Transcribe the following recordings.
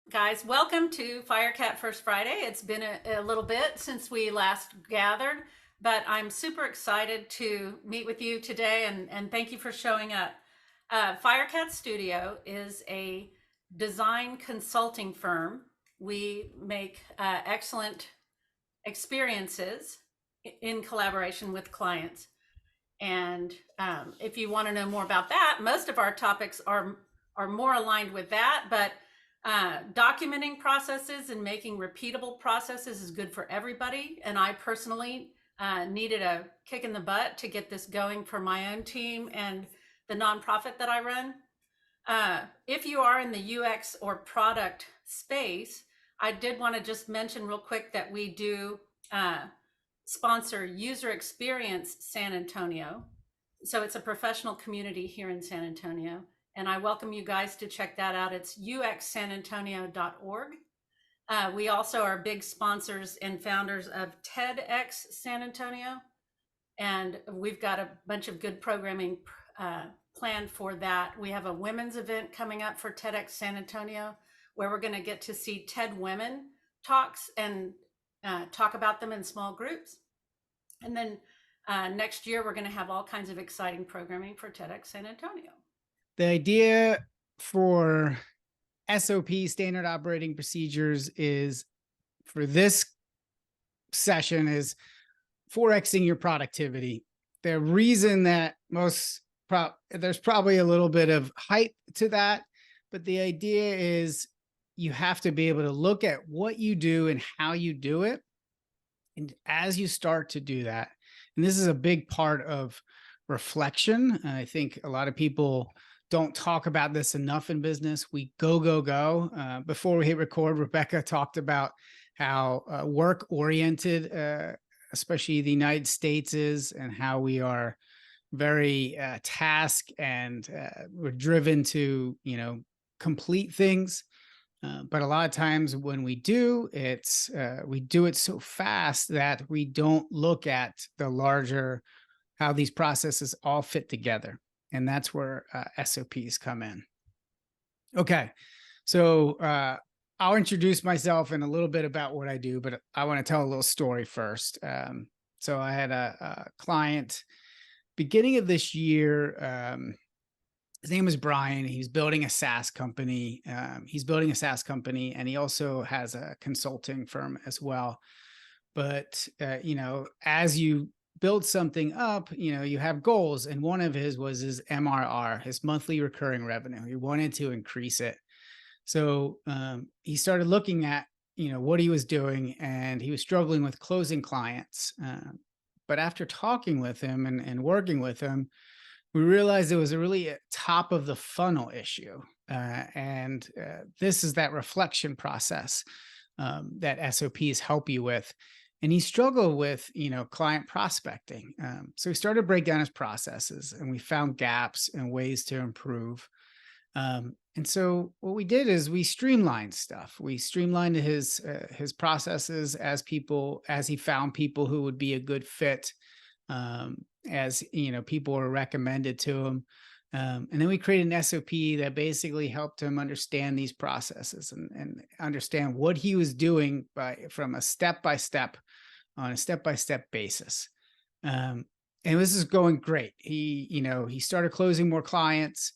Guys, welcome to Firecat First Friday. It's been a little bit since we last gathered, but I'm super excited to meet with you today and thank you for showing up. Firecat Studio is a design consulting firm. We make excellent experiences in collaboration with clients. And if you want to know more about that, most of our topics are more aligned with that, but documenting processes and making repeatable processes is good for everybody. And I personally needed a kick in the butt to get this going for my own team and the nonprofit that I run. If you are in the UX or product space, I did want to just mention real quick that we do sponsor User Experience San Antonio. So it's a professional community here in San Antonio. And I welcome you guys to check that out. It's uxsanantonio.org. We also are big sponsors and founders of TEDx San Antonio. And we've got a bunch of good programming planned for that. We have a women's event coming up for TEDx San Antonio, where we're going to get to see TED women talks and talk about them in small groups. And then next year, we're going to have all kinds of exciting programming for TEDx San Antonio. The idea for SOP, standard operating procedures, is for this session is 4xing your productivity. The reason that there's probably a little bit of hype to that, but the idea is you have to be able to look at what you do and how you do it. And as you start to do that, and this is a big part of reflection, I think a lot of people don't talk about this enough in business. We go, go, go. Before we hit record, Rebecca talked about how work-oriented, especially the United States is, and how we are very task and we're driven to, complete things. But a lot of times when we do it so fast that we don't look at the larger, how these processes all fit together. And that's where SOPs come in. Okay, so I'll introduce myself and a little bit about what I do, but I want to tell a little story first. So I had a client beginning of this year. His name is Brian. He's building a SaaS company. And he also has a consulting firm as well. But, as you build something up, you have goals. And one of his was his MRR, his monthly recurring revenue. He wanted to increase it. So he started looking at, what he was doing, and he was struggling with closing clients. But after talking with him and working with him, we realized it was a really top of the funnel issue. And this is that reflection process that SOPs help you with. And he struggled with, client prospecting. So we started to break down his processes, and we found gaps and ways to improve. And so what we did is we streamlined stuff. We streamlined his processes as he found people who would be a good fit, as people were recommended to him. And then we created an SOP that basically helped him understand these processes and understand what he was doing from a step-by-step basis. And this is going great. He started closing more clients,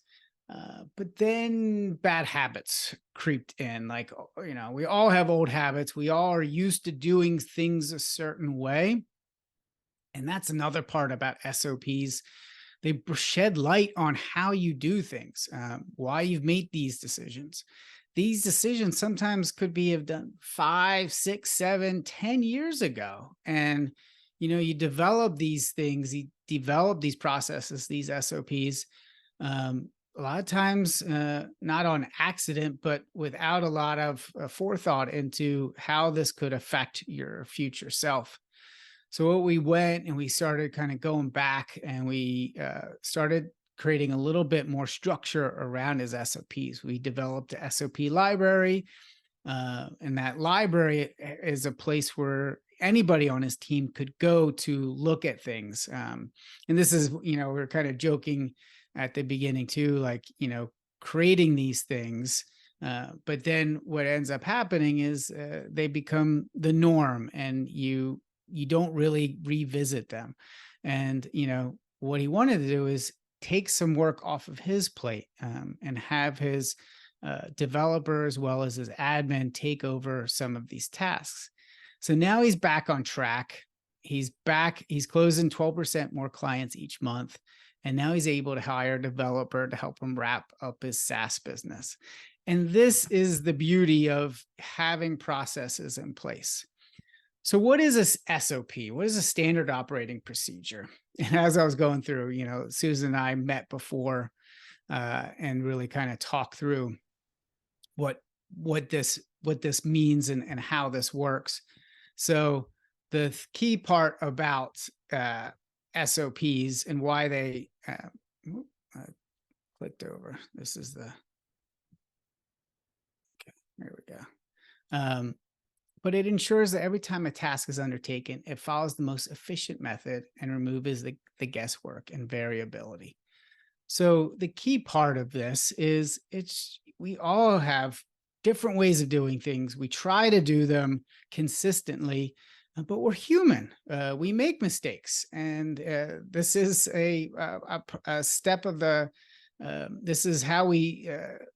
but then bad habits creeped in. Like, we all have old habits. We all are used to doing things a certain way. And that's another part about SOPs. They shed light on how you do things, why you've made these decisions. These decisions sometimes could be done 5, 6, 7, 10 years ago. And, you develop these things, you develop these processes, these SOPs, a lot of times not on accident, but without a lot of forethought into how this could affect your future self. So what we went and we started kind of going back, and we started creating a little bit more structure around his SOPs. We developed a SOP library, and that library is a place where anybody on his team could go to look at things. And this is, we're kind of joking at the beginning too, like, creating these things But then what ends up happening is they become the norm, and you don't really revisit them. And what he wanted to do is take some work off of his plate, and have his developer as well as his admin take over some of these tasks. So now he's back on track. He's closing 12% more clients each month. And now he's able to hire a developer to help him wrap up his SaaS business. And this is the beauty of having processes in place. So what is a SOP? What is a standard operating procedure? And as I was going through, Susan and I met before and really kind of talked through what this means and how this works. So the key part about SOPs and why they clicked over. This is the there we go. But it ensures that every time a task is undertaken, it follows the most efficient method and removes the guesswork and variability. So the key part of this is we all have different ways of doing things. We try to do them consistently, but we're human. We make mistakes, and this is a step of the. This is how we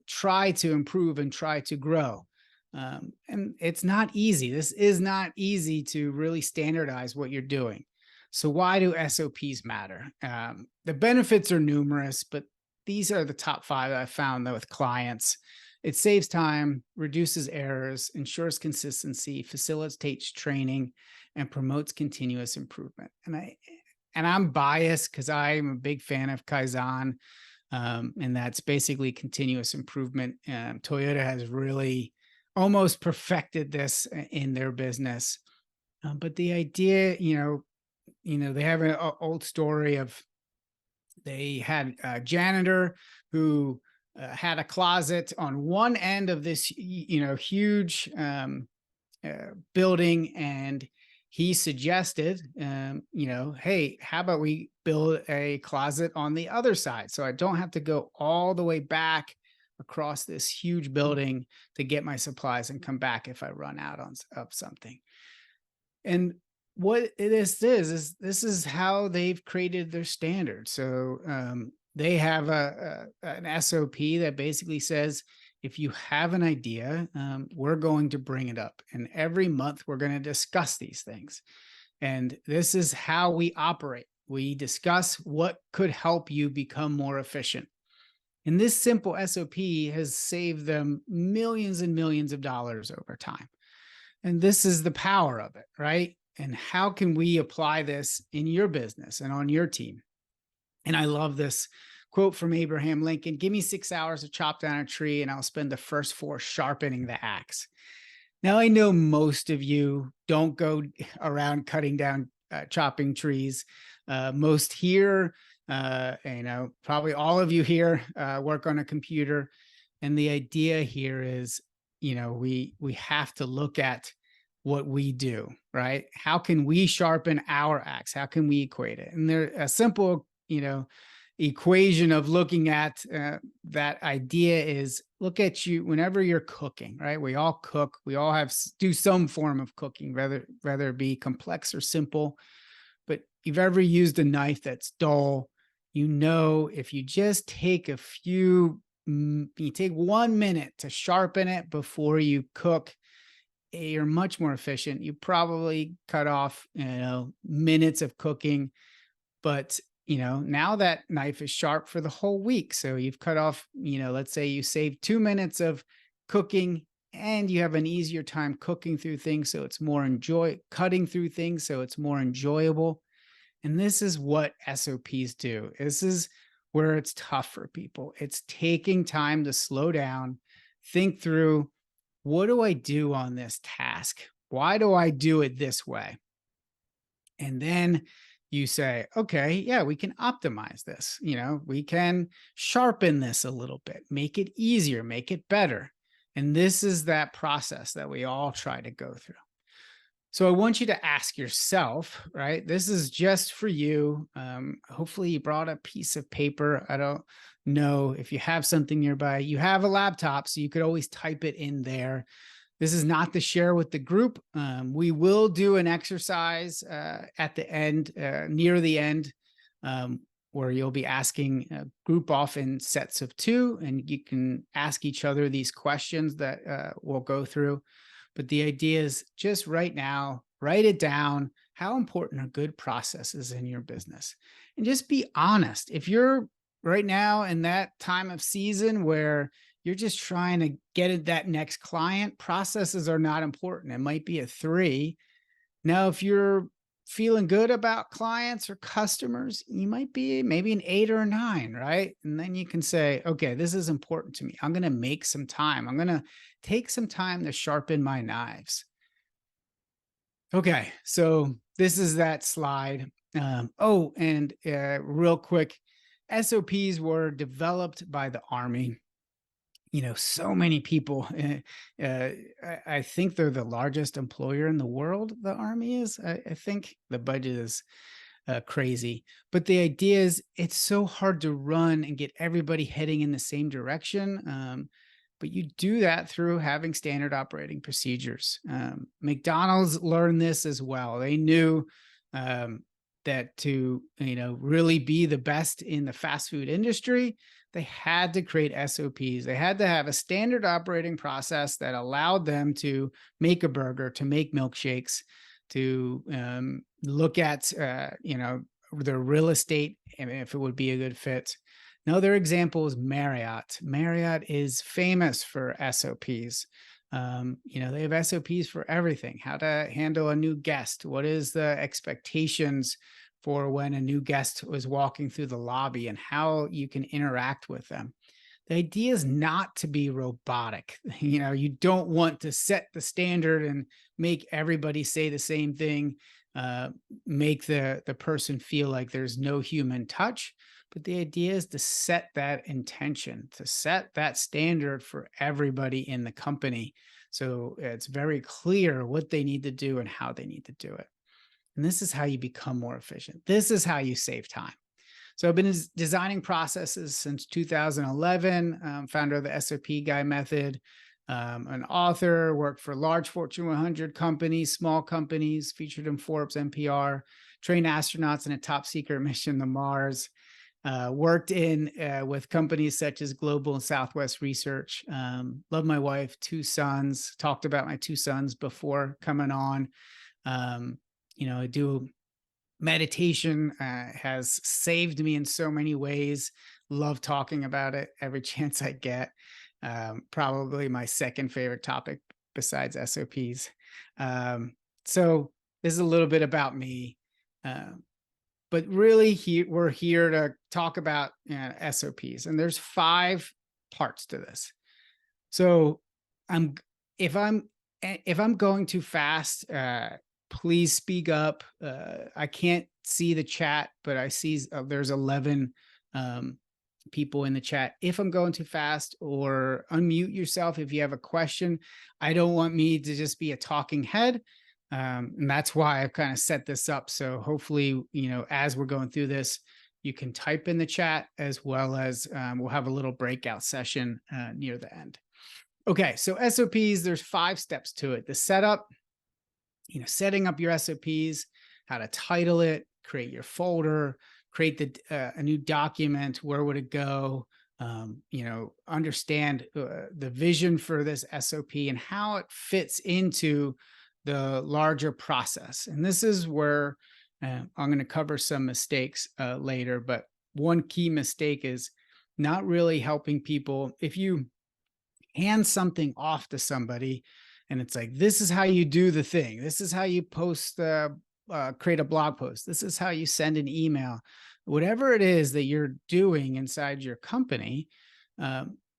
try to improve and try to grow. And it's not easy. This is not easy to really standardize what you're doing. So why do SOPs matter? The benefits are numerous, but these are the top 5 that I found with clients. It saves time, reduces errors, ensures consistency, facilitates training, and promotes continuous improvement. And I'm biased because I'm a big fan of Kaizen. And that's basically continuous improvement. Toyota has really almost perfected this in their business. But the idea, they have an old story of they had a janitor who had a closet on one end of this, huge building, and he suggested, hey, how about we build a closet on the other side so I don't have to go all the way back across this huge building to get my supplies and come back if I run out of something. And what this is this is how they've created their standard. So they have an SOP that basically says, if you have an idea, we're going to bring it up. And every month we're going to discuss these things. And this is how we operate. We discuss what could help you become more efficient. And this simple SOP has saved them millions and millions of dollars over time. And this is the power of it, right? And how can we apply this in your business and on your team? And I love this quote from Abraham Lincoln: give me 6 hours to chop down a tree and I'll spend the first 4 sharpening the axe. Now, I know most of you don't go around cutting down, chopping trees. Most here, probably all of you here work on a computer. And the idea here is, we have to look at what we do, right? How can we sharpen our axe? How can we equate it? And there's a simple, equation of looking at that idea is, look at you whenever you're cooking, right? We all cook. We all do some form of cooking, whether it be complex or simple. But if you've ever used a knife that's dull, if you just take you take 1 minute to sharpen it before you cook, you're much more efficient. You probably cut off, minutes of cooking, but now that knife is sharp for the whole week. So you've cut off, let's say you save 2 minutes of cooking, and you have an easier time cooking through things. So it's more cutting through things. So it's more enjoyable. And this is what SOPs do. This is where it's tough for people. It's taking time to slow down, think through, what do I do on this task? Why do I do it this way? And then you say, okay, yeah, we can optimize this. We can sharpen this a little bit, make it easier, make it better. And this is that process that we all try to go through. So I want you to ask yourself, right? This is just for you. Hopefully you brought a piece of paper. I don't know if you have something nearby. You have a laptop, so you could always type it in there. This is not to share with the group. We will do an exercise at the end, near the end, where you'll be asking a group off in sets of 2, and you can ask each other these questions that we'll go through. But the idea is just right now, write it down. How important are good processes in your business? And just be honest. If you're right now in that time of season where you're just trying to get at that next client, processes are not important. It might be a 3. Now, if you're feeling good about clients or customers, you might be maybe an 8 or a 9, right? And then you can say, okay, this is important to me. I'm going to make some time. I'm going to take some time to sharpen my knives. Okay, so this is that slide. And real quick, SOPs were developed by the Army. So many people. I think they're the largest employer in the world. The Army is. I think the budget is crazy. But the idea is, it's so hard to run and get everybody heading in the same direction. But you do that through having standard operating procedures. McDonald's learned this as well. They knew that to really be the best in the fast food industry, they had to create SOPs. They had to have a standard operating process that allowed them to make a burger, to make milkshakes, to look at their real estate and if it would be a good fit. Another example is Marriott. Marriott is famous for SOPs. They have SOPs for everything. How to handle a new guest. What is the expectations for when a new guest was walking through the lobby and how you can interact with them. The idea is not to be robotic. You don't want to set the standard and make everybody say the same thing, make the person feel like there's no human touch. But the idea is to set that intention, to set that standard for everybody in the company. So it's very clear what they need to do and how they need to do it. And this is how you become more efficient. This is how you save time. So I've been designing processes since 2011, founder of the SOP Guy method, an author, worked for large Fortune 100 companies, small companies, featured in Forbes, NPR, trained astronauts in a top secret mission to Mars, worked with companies such as Global and Southwest Research. Love my wife, 2 sons, talked about my 2 sons before coming on. I do meditation, has saved me in so many ways. Love talking about it every chance I get. Probably my second favorite topic besides SOPs. So this is a little bit about me. But really, we're here to talk about SOPs, and there's 5 parts to this. So if I'm going too fast, please speak up. I can't see the chat, but I see there's 11 people in the chat. If I'm going too fast, or unmute yourself if you have a question. I don't want me to just be a talking head. And that's why I've kind of set this up. So hopefully, as we're going through this, you can type in the chat, as well as we'll have a little breakout session near the end. Okay, so SOPs, there's 5 steps to it. The setup, setting up your SOPs, how to title it, create your folder, create a new document, where would it go, understand the vision for this SOP and how it fits into the larger process. And this is where I'm going to cover some mistakes later, but one key mistake is not really helping people. If you hand something off to somebody and it's like, this is how you do the thing, this is how you post, create a blog post, this is how you send an email, whatever it is that you're doing inside your company,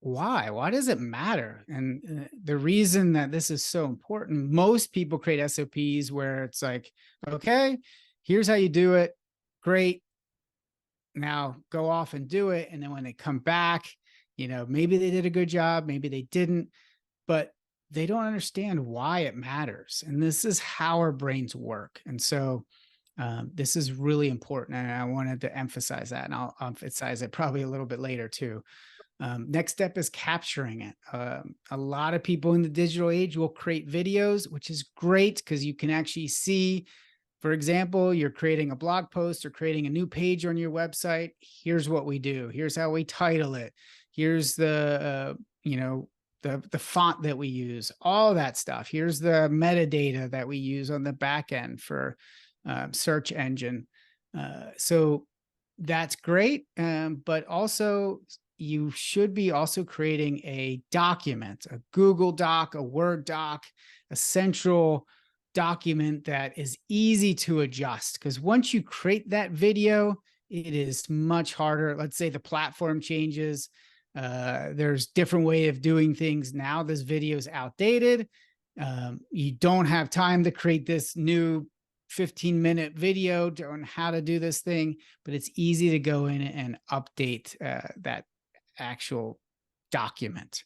why does it matter? And the reason that this is so important, most people create SOPs where it's like, okay, here's how you do it, great, now go off and do it. And then when they come back, maybe they did a good job, maybe they didn't, but they don't understand why it matters. And this is how our brains work. And so this is really important. And I wanted to emphasize that. And I'll emphasize it probably a little bit later too. Next step is capturing it. A lot of people in the digital age will create videos, which is great because you can actually see, for example, you're creating a blog post or creating a new page on your website. Here's what we do. Here's how we title it. Here's the, the font that we use, all that stuff. Here's the metadata that we use on the back end for search engine. So that's great. But also you should be also creating a document, a Google Doc, a Word doc, a central document that is easy to adjust. Because once you create that video, it is much harder. Let's say the platform changes. There's different way of doing things now. This video is outdated. You don't have time to create this new 15-minute video on how to do this thing, but it's easy to go in and update that actual document.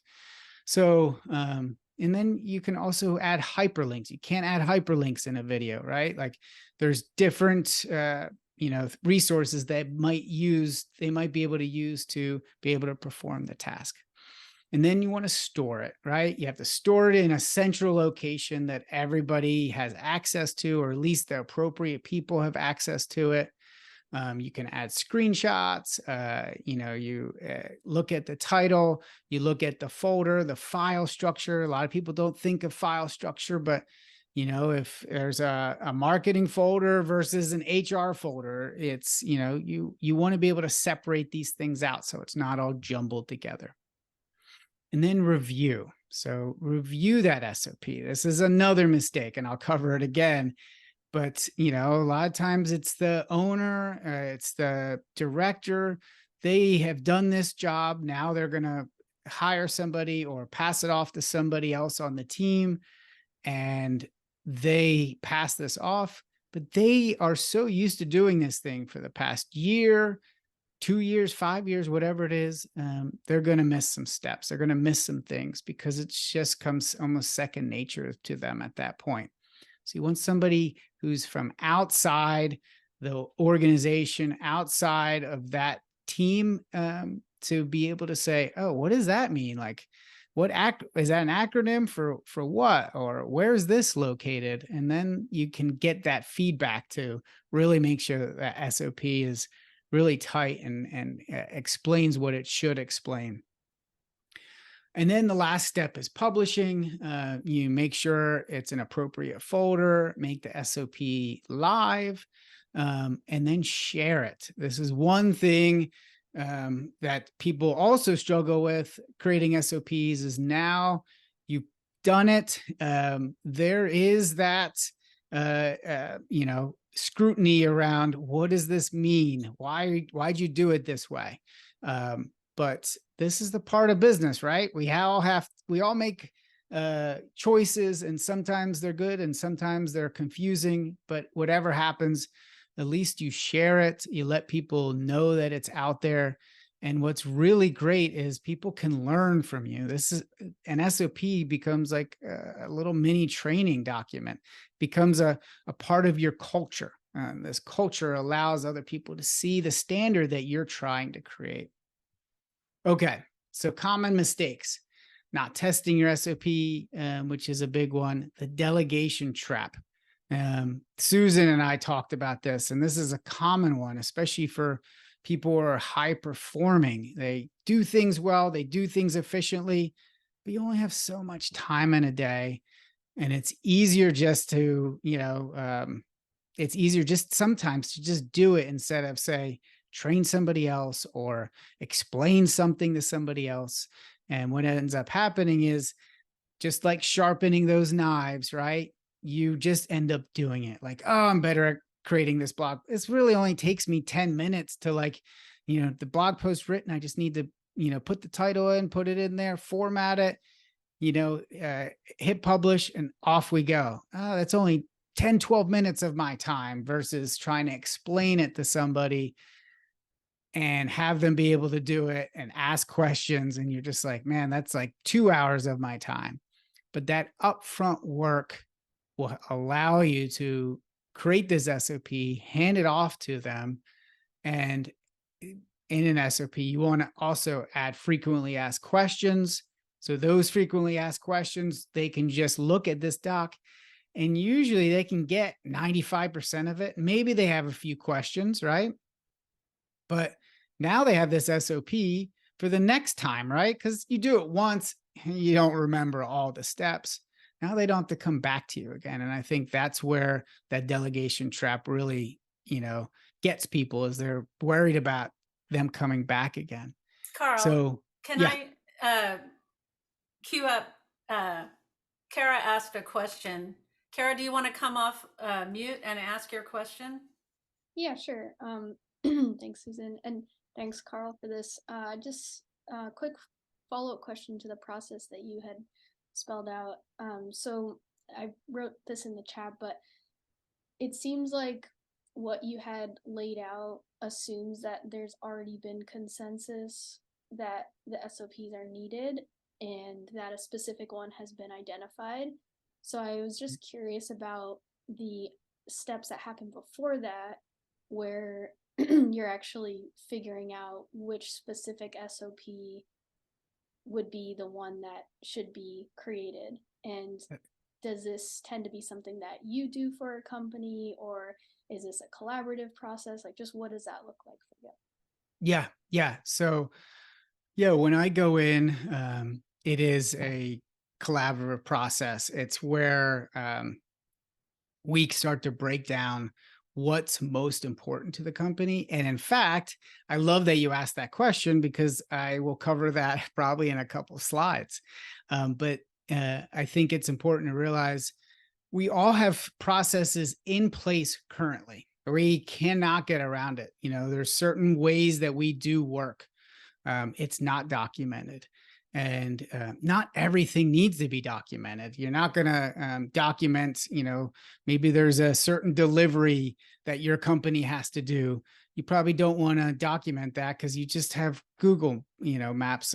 So, and then you can also add hyperlinks. You can't add hyperlinks in a video, right? Like there's different, resources that they might be able to use to be able to perform the task. And then you want to store it, right? You have to store it in a central location that everybody has access to, or at least the appropriate people have access to it. You can add screenshots. You look at the title, you look at the folder, the file structure. A lot of people don't think of file structure, but if there's a marketing folder versus an HR folder, it's, you want to be able to separate these things out so it's not all jumbled together. And then review. So review that SOP. This is another mistake, and I'll cover it again. But, a lot of times it's the owner, it's the director. They have done this job. Now they're going to hire somebody or pass it off to somebody else on the team. And they pass this off, but they are so used to doing this thing for the past year, 2 years, 5 years, whatever it is. They're going to miss some steps. They're going to miss some things because it just comes almost second nature to them at that point. So you want somebody who's from outside the organization, outside of that team, to be able to say, oh, what does that mean? Like, is that an acronym for what? Or where's this located? And then you can get that feedback to really make sure that SOP is really tight and explains what it should explain. And then the last step is publishing. You make sure it's an appropriate folder, make the SOP live, and then share it. This is one thing that people also struggle with creating SOPs is now you've done it. There is that, scrutiny around what does this mean? Why'd you do it this way? But this is the part of business, right? We all make choices, and sometimes they're good and sometimes they're confusing, but whatever happens, at least you share it. You let people know that it's out there. And what's really great is people can learn from you. This is an SOP becomes like a little mini training document, becomes a part of your culture. This culture allows other people to see the standard that you're trying to create. Okay, so common mistakes: not testing your SOP, which is a big one. The delegation trap. Susan and I talked about this, and this is a common one, especially for people who are high performing. They do things well, they do things efficiently, but you only have so much time in a day. And it's easier just to, it's easier just sometimes to just do it instead of say, train somebody else or explain something to somebody else. And what ends up happening is just like sharpening those knives, right? You just end up doing it like, oh, I'm better at creating this blog. This really only takes me 10 minutes to the blog post written. I just need to, put the title in, put it in there, format it, hit publish, and off we go. Oh, that's only 10, 12 minutes of my time versus trying to explain it to somebody and have them be able to do it and ask questions. And you're just like, man, that's like 2 hours of my time. but that upfront work will allow you to create this SOP, hand it off to them, and in an SOP, you want to also add frequently asked questions. So those frequently asked questions, they can just look at this doc and usually they can get 95% of it. Maybe they have a few questions, right? But now they have this SOP for the next time, right? Because you do it once, you don't remember all the steps. Now they don't have to come back to you again. And I think that's where that delegation trap really, gets people, is they're worried about them coming back again. Karl, So can yeah, I queue up? Kara asked a question. Kara, do you want to come off mute and ask your question? Yeah, sure. Thanks, Susan, and thanks, Karl, for this. Just a quick follow-up question to the process that you had spelled out. So I wrote this in the chat, but it seems like what you had laid out assumes that there's already been consensus that the SOPs are needed and that a specific one has been identified. So I was just curious about the steps that happen before that, where you're actually figuring out which specific SOP would be the one that should be created. And does this tend to be something that you do for a company, or is this a collaborative process? Like, just what does that look like for you? yeah. So yeah, when I go in, it is a collaborative process. It's where we start to break down what's most important to the company. And in fact, I love that you asked that question because I will cover that probably in a couple of slides. But I think it's important to realize we all have processes in place currently. We cannot get around it. There's certain ways that we do work. It's not documented. And not everything needs to be documented. You're not going to document, maybe there's a certain delivery that your company has to do. You probably don't want to document that because you just have Google, Maps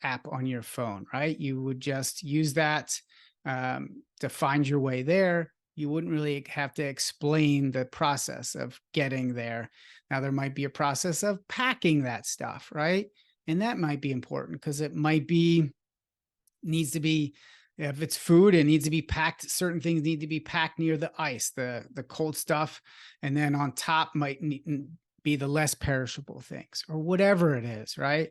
app on your phone, right? You would just use that to find your way there. You wouldn't really have to explain the process of getting there. Now, there might be a process of packing that stuff, right? And that might be important because it needs to be, if it's food, it needs to be packed. Certain things need to be packed near the ice, the cold stuff. And then on top might be the less perishable things or whatever it is, right?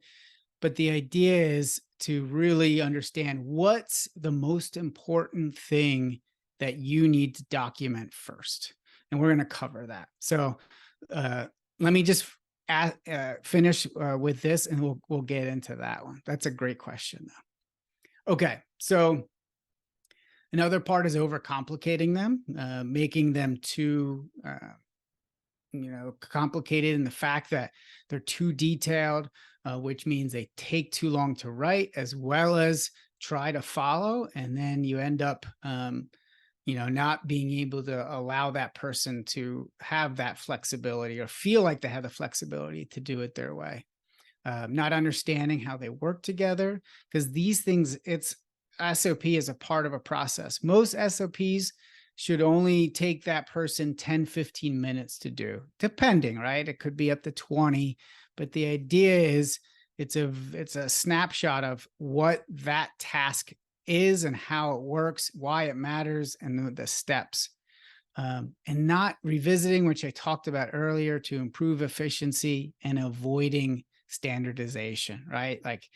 But the idea is to really understand what's the most important thing that you need to document first. And we're going to cover that. So let me just finish with this and we'll get into that one. That's a great question though. Okay. So another part is overcomplicating them, making them too, complicated in the fact that they're too detailed, which means they take too long to write as well as try to follow. And then you end up, not being able to allow that person to have that flexibility or feel like they have the flexibility to do it their way. Not understanding how they work together, because these things, SOP is a part of a process. Most SOPs should only take that person 10, 15 minutes to do, depending, right? It could be up to 20, but the idea is it's a snapshot of what that task is and how it works, why it matters, and the steps. And not revisiting, which I talked about earlier, to improve efficiency and avoiding standardization, right? Like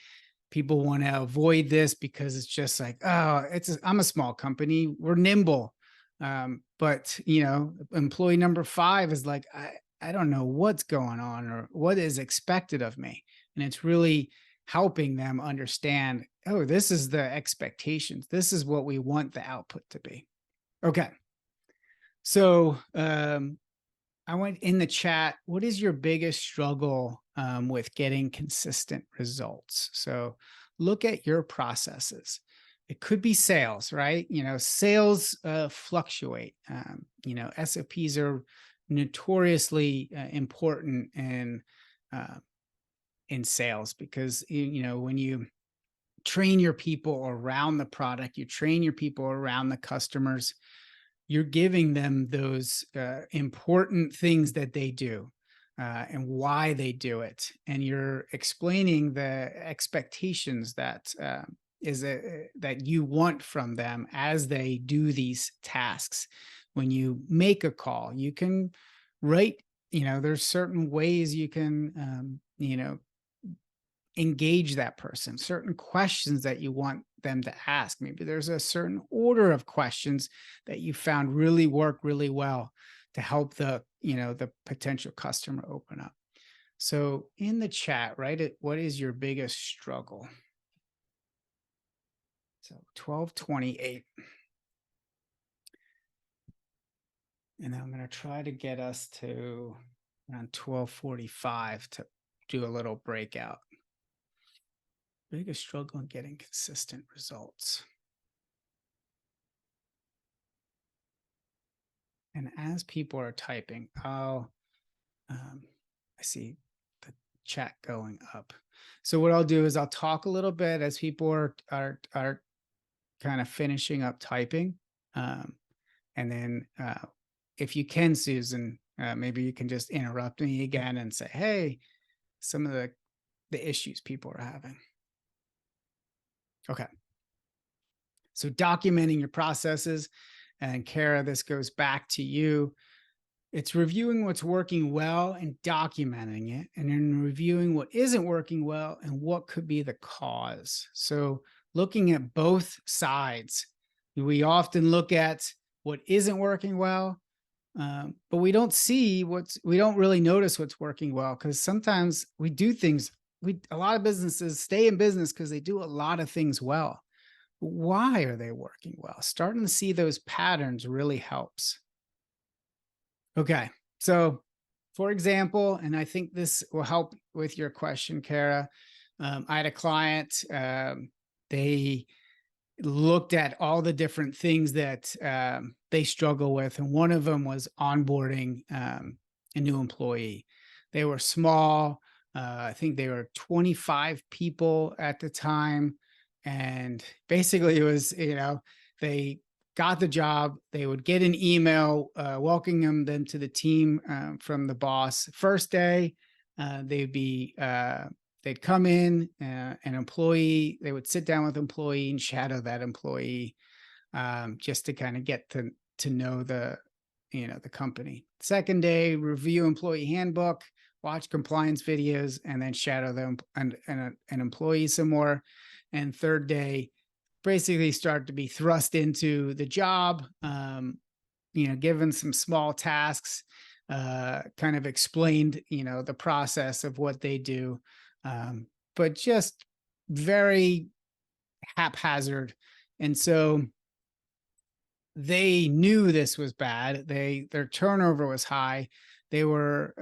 people want to avoid this because it's just like, oh, I'm a small company, we're nimble. But employee number 5 is like, I don't know what's going on or what is expected of me. And it's really helping them understand, oh, this is the expectations. This is what we want the output to be. Okay. So I went in the chat, what is your biggest struggle with getting consistent results? So look at your processes. It could be sales, right? Sales fluctuate. SOPs are notoriously important in sales because, when you train your people around the product, you train your people around the customers, you're giving them those important things that they do and why they do it. And you're explaining the expectations that that you want from them as they do these tasks. When you make a call, you can write, there's certain ways you can, engage that person, certain questions that you want them to ask. Maybe there's a certain order of questions that you found really work really well to help the potential customer open up. So in the chat, write what is your biggest struggle? So 12:28. And I'm going to try to get us to around 12:45 to do a little breakout. Biggest struggle in getting consistent results. And as people are typing, I see the chat going up. So what I'll do is I'll talk a little bit as people are kind of finishing up typing. And then if you can, Susan, maybe you can just interrupt me again and say, hey, some of the issues people are having. Okay. So documenting your processes, and Kara, this goes back to you. It's reviewing what's working well and documenting it, and then reviewing what isn't working well and what could be the cause. So looking at both sides. We often look at what isn't working well, but we don't really notice what's working well, because sometimes we do things. A lot of businesses stay in business because they do a lot of things well. Why are they working well? Starting to see those patterns really helps. Okay, so for example, and I think this will help with your question, Kara. I had a client, they looked at all the different things that they struggle with, and one of them was onboarding a new employee. They were small. I think they were 25 people at the time. And basically it was, they got the job, they would get an email welcoming them to the team from the boss. First day, they'd come in, an employee, they would sit down with employee and shadow that employee just to kind of get to know the company. Second day, review employee handbook, watch compliance videos, and then shadow them and an employee some more. And third day, basically start to be thrust into the job, given some small tasks, kind of explained, the process of what they do, but just very haphazard. And so they knew this was bad. Their turnover was high. They were,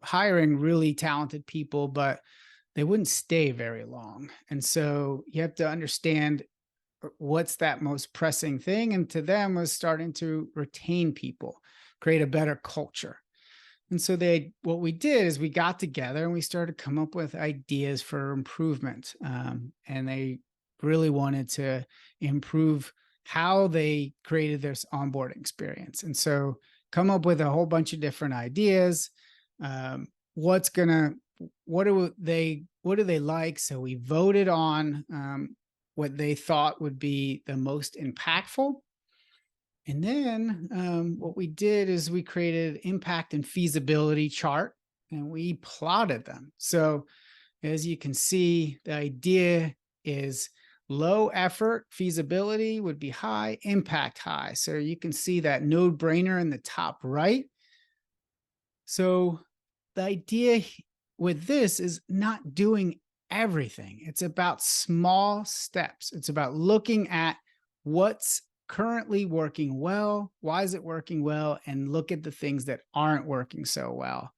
hiring really talented people, but they wouldn't stay very long. And so you have to understand what's that most pressing thing. And to them was starting to retain people, create a better culture. And so what we did is we got together and we started to come up with ideas for improvement. And they really wanted to improve how they created this onboarding experience. And so come up with a whole bunch of different ideas. What do they like? So we voted on what they thought would be the most impactful. And then what we did is we created impact and feasibility chart, and we plotted them. So as you can see, the idea is low effort feasibility would be high, impact high. So you can see that no-brainer in the top right. So the idea with this is not doing everything. It's about small steps. It's about looking at what's currently working well, why is it working well, and look at the things that aren't working so well.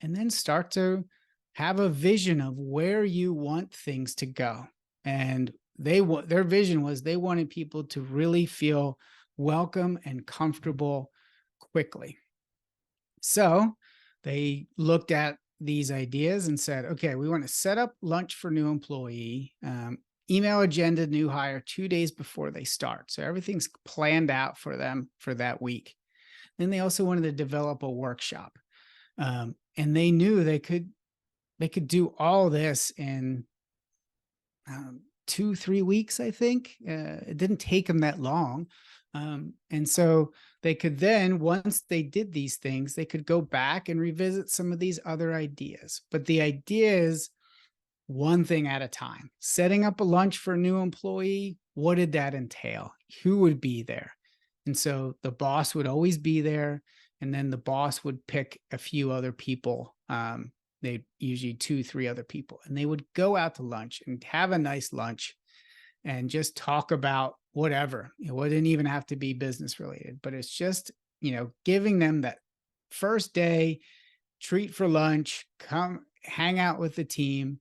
And then start to have a vision of where you want things to go. And their vision was they wanted people to really feel welcome and comfortable quickly. So they looked at these ideas and said, okay, we want to set up lunch for new employee. email agenda new hire 2 days before they start. So everything's planned out for them for that week. Then they also wanted to develop a workshop. And they knew they could do all this in 2-3 weeks, I think. It didn't take them that long. And so they could then, once they did these things, they could go back and revisit some of these other ideas. But the idea is one thing at a time. Setting up a lunch for a new employee, what did that entail? Who would be there? And so the boss would always be there, and then the boss would pick a few other people. They usually 2-3 other people, and they would go out to lunch and have a nice lunch and just talk about whatever. It wouldn't even have to be business related, but it's just, giving them that first day treat for lunch, come hang out with the team.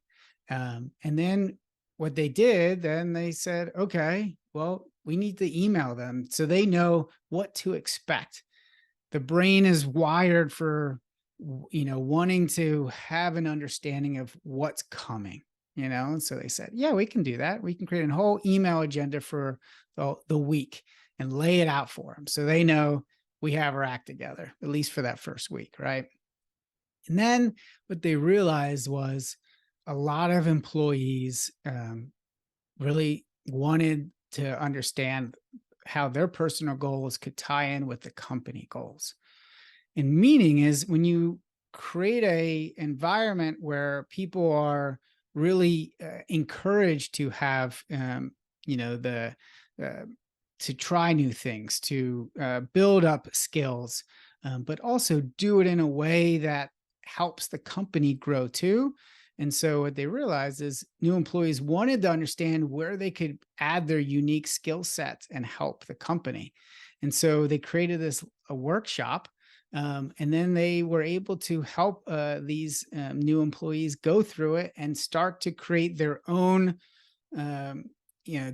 And then what they did, then they said, okay, well, we need to email them so they know what to expect. The brain is wired for, wanting to have an understanding of what's coming, and so they said, yeah, we can do that. We can create a whole email agenda for the week and lay it out for them so they know we have our act together, at least for that first week, right? And then what they realized was a lot of employees really wanted to understand how their personal goals could tie in with the company goals. And meaning is when you create a environment where people are really encouraged to have, to try new things, to build up skills, but also do it in a way that helps the company grow too. And so what they realized is new employees wanted to understand where they could add their unique skill sets and help the company. And so they created a workshop. And then they were able to help these new employees go through it and start to create their own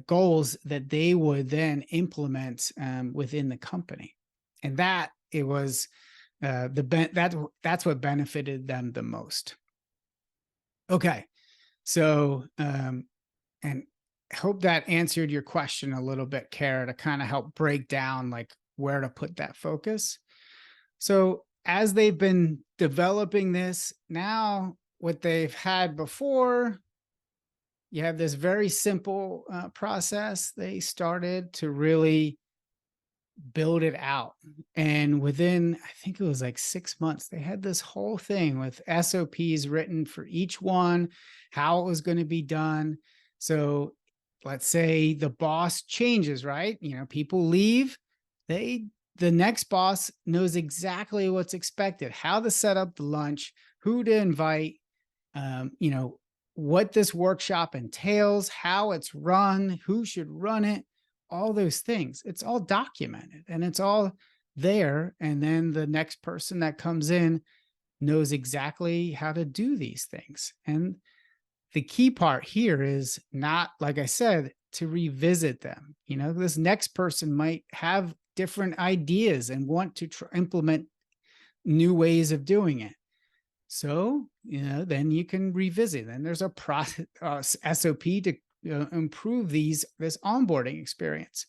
goals that they would then implement within the company. And that it was that's what benefited them the most. Okay, so and hope that answered your question a little bit, Kara, to kind of help break down like where to put that focus. So as they've been developing this, now what they've had before, you have this very simple process. They started to really build it out. And within, I think it was like 6 months, they had this whole thing with SOPs written for each one, how it was going to be done. So let's say the boss changes, right? People leave, the next boss knows exactly what's expected, how to set up the lunch, who to invite, what this workshop entails, how it's run, who should run it, all those things. It's all documented and it's all there. And then the next person that comes in knows exactly how to do these things. And the key part here is not, like I said, to revisit them. This next person might have different ideas and want to implement new ways of doing it. So, then you can revisit. Then there's a process, SOP to improve this onboarding experience.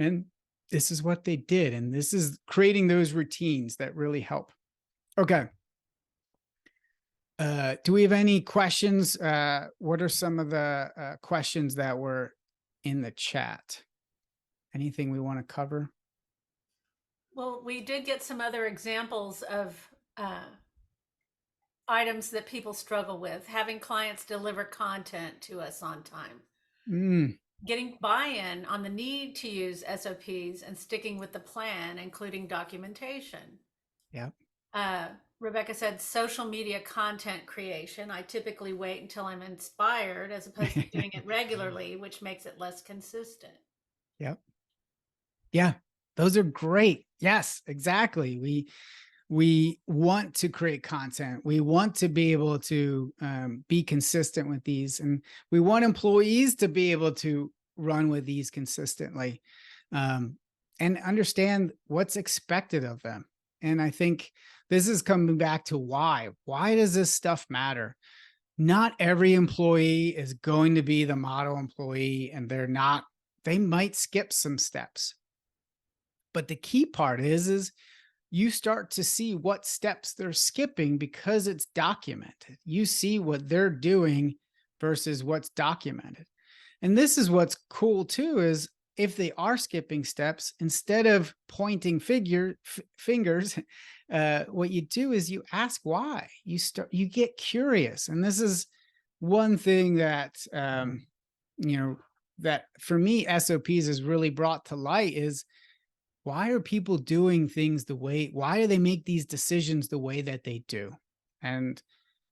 And this is what they did. And this is creating those routines that really help. Okay. Do we have any questions? What are some of the questions that were in the chat? Anything we want to cover? Well, we did get some other examples of items that people struggle with, having clients deliver content to us on time, getting buy-in on the need to use SOPs and sticking with the plan, including documentation. Yeah. Rebecca said social media content creation. I typically wait until I'm inspired as opposed to doing it regularly, which makes it less consistent. Yep. Yeah, those are great. Yes, exactly. We want to create content. We want to be able to be consistent with these, and we want employees to be able to run with these consistently and understand what's expected of them. And I think this is coming back to why. Why does this stuff matter? not every employee is going to be the model employee, and they might skip some steps. But the key part is you start to see what steps they're skipping because it's documented. You see what they're doing versus what's documented. And this is what's cool too, is if they are skipping steps, instead of pointing fingers, what you do is you ask why. You get curious. And this is one thing that, that for me, SOPs has really brought to light is, why are people doing things why do they make these decisions the way that they do? And,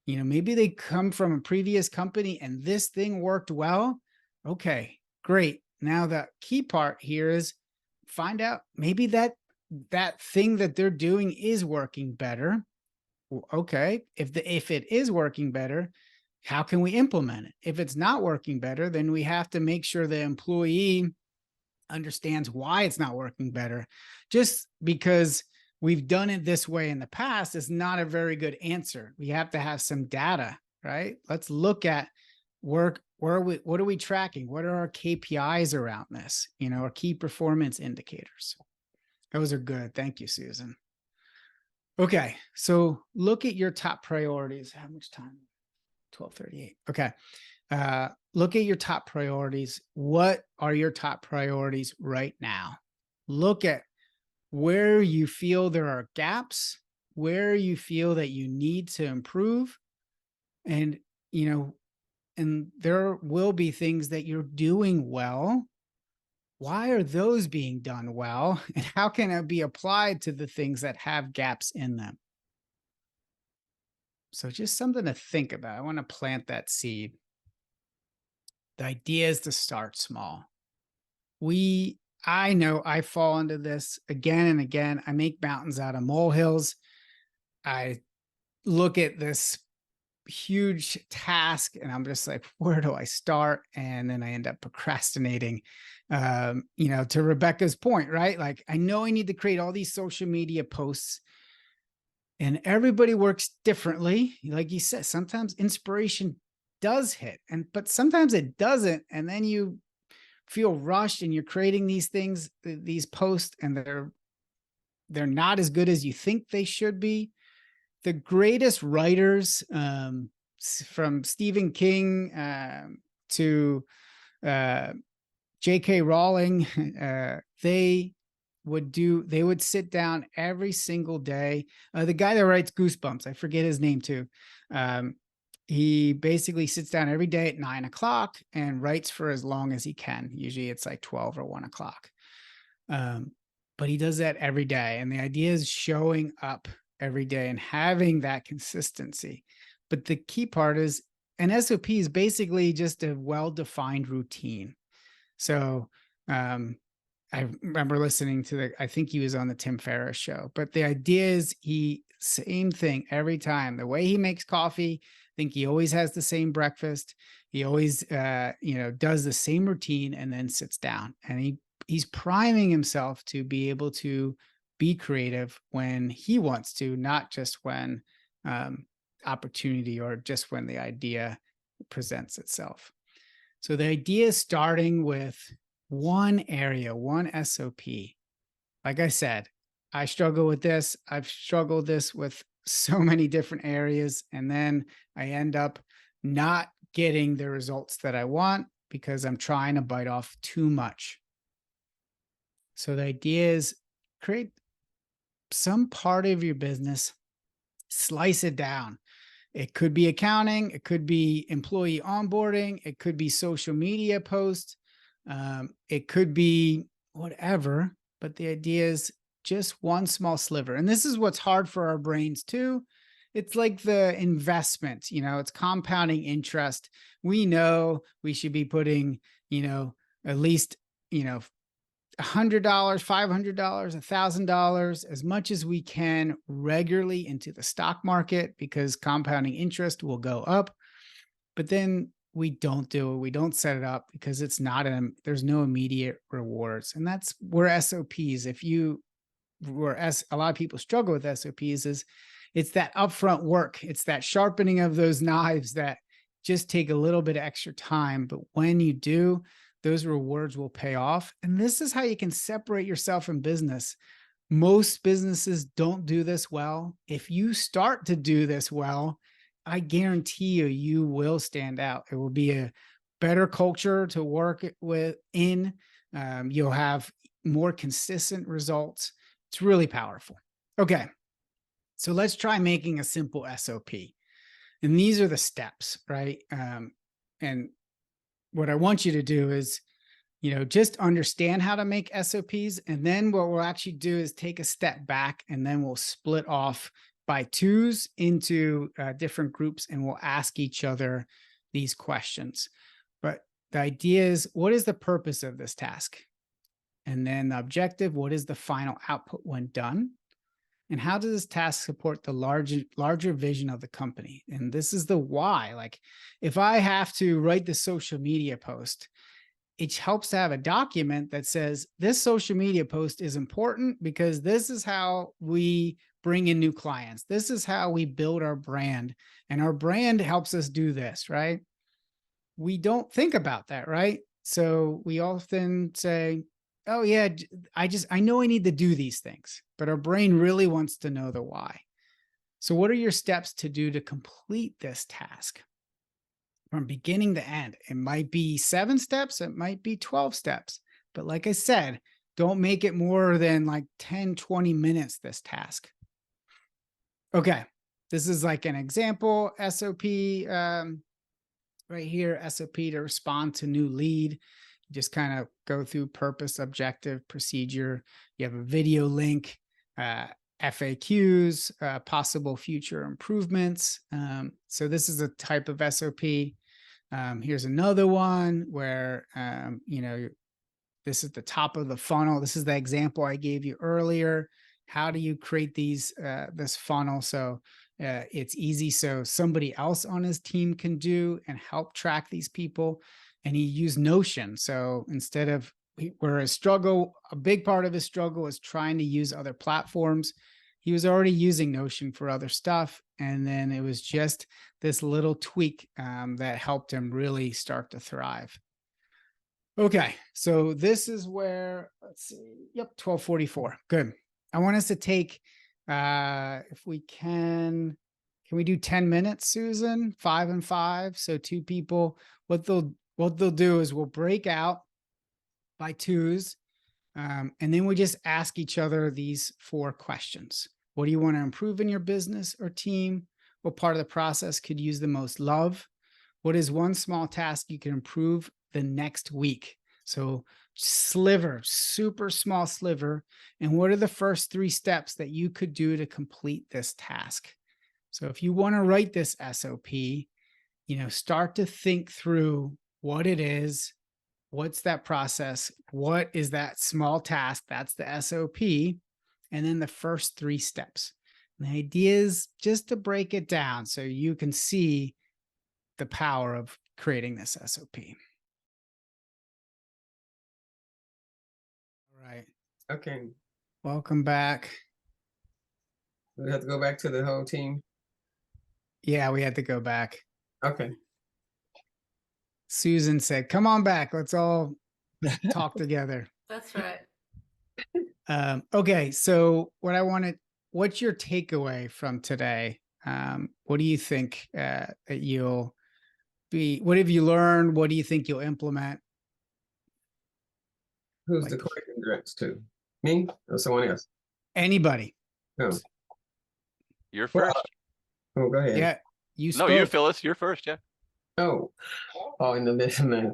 maybe they come from a previous company and this thing worked well. Okay, great. Now the key part here is find out maybe that thing that they're doing is working better. Okay, if it is working better, how can we implement it? If it's not working better, then we have to make sure the employee understands why it's not working better. Just because we've done it this way in the past is not a very good answer. We have to have some data, right? Let's look at what are we tracking? What are our KPIs around this? Our key performance indicators. Those are good. Thank you, Susan. Okay, so look at your top priorities. How much time? 12:38. Okay. Look at your top priorities. What are your top priorities right now? Look at where you feel there are gaps, where you feel that you need to improve. And, and there will be things that you're doing well. Why are those being done well? And how can it be applied to the things that have gaps in them? So just something to think about. I want to plant that seed. The idea is to start small. I know I fall into this again and again. I make mountains out of molehills. I look at this huge task and I'm just like, where do I start? And then I end up procrastinating. To Rebecca's point, right? Like, I know I need to create all these social media posts, and everybody works differently. Like you said, sometimes inspiration does hit, but sometimes it doesn't. And then you feel rushed and you're creating these things, these posts, and they're not as good as you think they should be. The greatest writers, from Stephen King to J.K. Rowling, they would sit down every single day. The guy that writes Goosebumps, I forget his name too. He basically sits down every day at 9 o'clock and writes for as long as he can. Usually it's like 12 or 1 o'clock. But he does that every day. And the idea is showing up every day and having that consistency. But the key part is an SOP is basically just a well-defined routine. So I remember listening to I think he was on the Tim Ferriss show, but the idea is same thing every time. The way he makes coffee, I think he always has the same breakfast. He always, does the same routine and then sits down, and he's priming himself to be able to be creative when he wants to, not just when opportunity or just when the idea presents itself. So the idea is starting with one area, one SOP. Like I said, I struggle with this. I've struggled this with so many different areas, and then I end up not getting the results that I want because I'm trying to bite off too much. So the idea is create some part of your business, slice it down. It could be accounting, it could be employee onboarding, it could be social media posts, it could be whatever, but the idea is just one small sliver. And this is what's hard for our brains too. It's like the investment, it's compounding interest. We know we should be putting, at least, $100, $500, $1,000, as much as we can regularly into the stock market, because compounding interest will go up. But then we don't do it. We don't set it up because it's not there's no immediate rewards. And that's where SOPs, a lot of people struggle with SOPs, is it's that upfront work. It's that sharpening of those knives that just take a little bit of extra time, but when you do, those rewards will pay off. And this is how you can separate yourself in business. Most businesses don't do this well. If you start to do this well, I guarantee you, you will stand out. It will be a better culture to work within. You'll have more consistent results. It's really powerful. Okay, so let's try making a simple SOP. And these are the steps, right? And what I want you to do is, just understand how to make SOPs. And then what we'll actually do is take a step back, and then we'll split off by twos into different groups, and we'll ask each other these questions. But the idea is, what is the purpose of this task? And then the objective, what is the final output when done? And how does this task support the larger vision of the company? And this is the why. Like, if I have to write the social media post, it helps to have a document that says this social media post is important because this is how we bring in new clients. This is how we build our brand, and our brand helps us do this, right? We don't think about that, right? So we often say, oh yeah, I know I need to do these things, but our brain really wants to know the why. So what are your steps to do to complete this task from beginning to end? It might be 7 steps, it might be 12 steps, but like I said, don't make it more than like 10, 20 minutes, this task. Okay, this is like an example SOP right here, SOP to respond to new lead. Just kind of go through purpose, objective, procedure. You have a video link, FAQs, possible future improvements. So this is a type of SOP. Here's another one where, this is the top of the funnel. This is the example I gave you earlier. How do you create this funnel so it's easy, so somebody else on his team can do and help track these people? And he used Notion. So instead of where a big part of his struggle is trying to use other platforms, he was already using Notion for other stuff. And then it was just this little tweak that helped him really start to thrive. Okay, so this is where, let's see, yep, 12:44. Good. I want us to take, if we can we do 10 minutes, Susan? 5 and 5. So 2 people. What they'll do is we'll break out by twos, and then we just ask each other these 4 questions. What do you want to improve in your business or team? What part of the process could use the most love? What is one small task you can improve the next week? So sliver, super small sliver. And what are the first 3 steps that you could do to complete this task? So if you want to write this SOP, start to think through what it is, what's that process, what is that small task, that's the SOP, and then the first 3 steps. And the idea is just to break it down so you can see the power of creating this SOP. All right. Okay. Welcome back. We have to go back to the whole team. Yeah, we had to go back. Okay. Susan said, come on back. Let's all talk together. That's right. Okay. So what's your takeaway from today? What do you think that what have you learned? What do you think you'll implement? Who's the question addressed to? Me or someone else? Anybody. No. You're first. Oh, go ahead. Yeah. You spoke. No, you, Phyllis. You're first. Yeah. Oh, in the listening.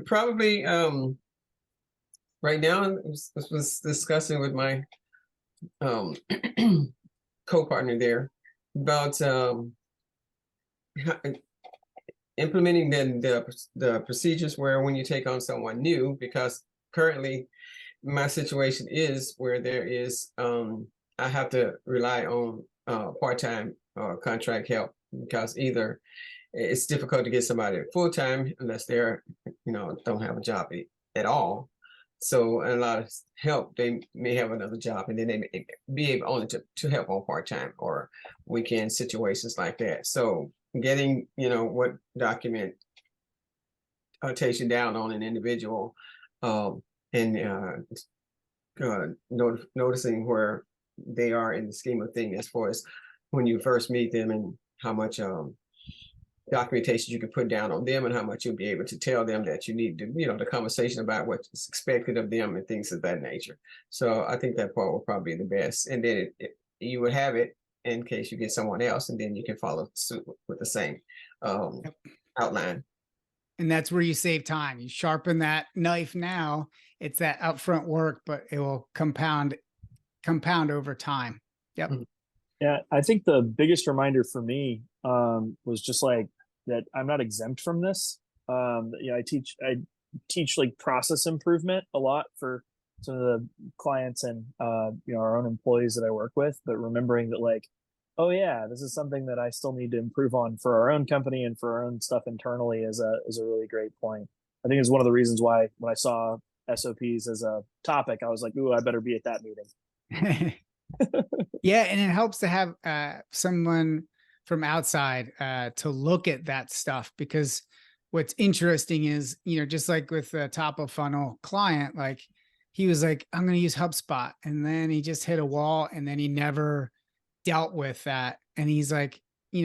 Probably right now I was discussing with my co-partner there about implementing the procedures where when you take on someone new, because currently my situation is where there is I have to rely on part-time contract help, because either it's difficult to get somebody full-time unless they're don't have a job at all. So a lot of help, they may have another job, and then they may be able only to help on part-time or weekend situations like that. So getting, what document takes you down on an individual, and noticing where they are in the scheme of things as far as when you first meet them and how much documentation you can put down on them and how much you'll be able to tell them that you need to, the conversation about what's expected of them and things of that nature. So I think that part will probably be the best. And then you would have it in case you get someone else, and then you can follow suit with the same outline. And that's where you save time. You sharpen that knife now. It's that upfront work, but it will compound over time. Yep. Yeah, I think the biggest reminder for me was just like that I'm not exempt from this. I teach like process improvement a lot for some of the clients and our own employees that I work with, but remembering that like, oh yeah, this is something that I still need to improve on for our own company and for our own stuff internally is a really great point. I think it's one of the reasons why when I saw SOPs as a topic, I was like, ooh, I better be at that meeting. Yeah, and it helps to have someone from outside to look at that stuff, because what's interesting is, just like with the top of funnel client, like he was like, I'm going to use HubSpot, and then he just hit a wall, and then he never dealt with that. And he's like,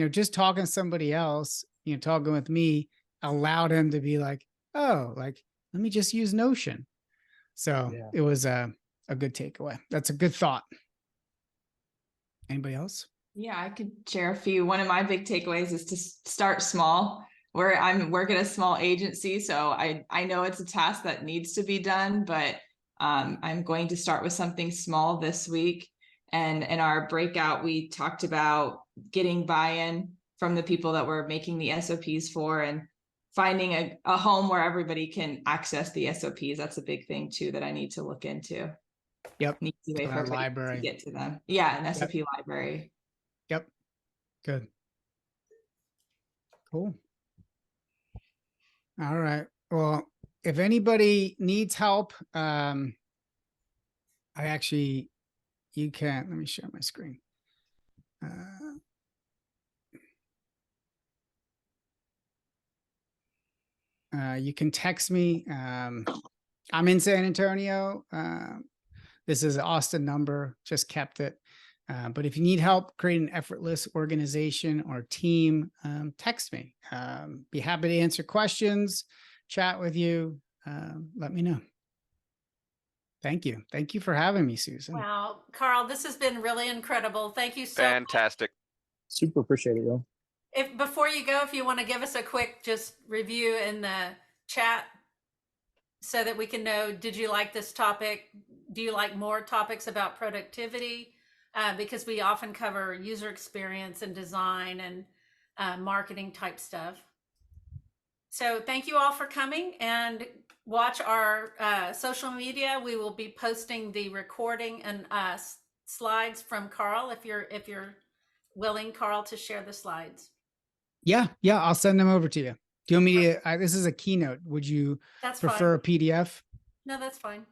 just talking to somebody else, talking with me allowed him to be like, oh, like, let me just use Notion. So Yeah. it was a good takeaway. That's a good thought. Anybody else? Yeah, I could share a few. One of my big takeaways is to start small. Where I'm working a small agency, so I know it's a task that needs to be done, but I'm going to start with something small this week. And in our breakout, we talked about getting buy-in from the people that we're making the SOPs for, and finding a home where everybody can access the SOPs. That's a big thing too that I need to look into. Yep. An easy way for everybody Library. to get to them. Yeah, an SOP library. Yep. Good. Cool. All right. Well, if anybody needs help, you can, let me share my screen. You can text me. I'm in San Antonio. This is an Austin number, just kept it. But if you need help creating an effortless organization or team, text me. Be happy to answer questions, chat with you. Let me know. Thank you. Thank you for having me, Susan. Wow, Karl, this has been really incredible. Thank you so much. Fantastic. Super appreciate it, yo. Before you go, if you want to give us a quick just review in the chat so that we can know, did you like this topic? Do you like more topics about productivity? Because we often cover user experience and design and marketing type stuff. So thank you all for coming, and watch our social media. We will be posting the recording and slides from Karl if you're willing, Karl, to share the slides. Yeah, I'll send them over to you. Do you want me to? This is a keynote. Would you prefer fine. a PDF? No, that's fine.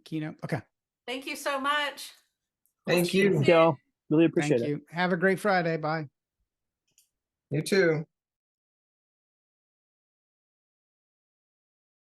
Keynote. Okay. Thank you so much. Thank you. Thank you. Really appreciate it. Thank you. Have a great Friday. Bye. You too.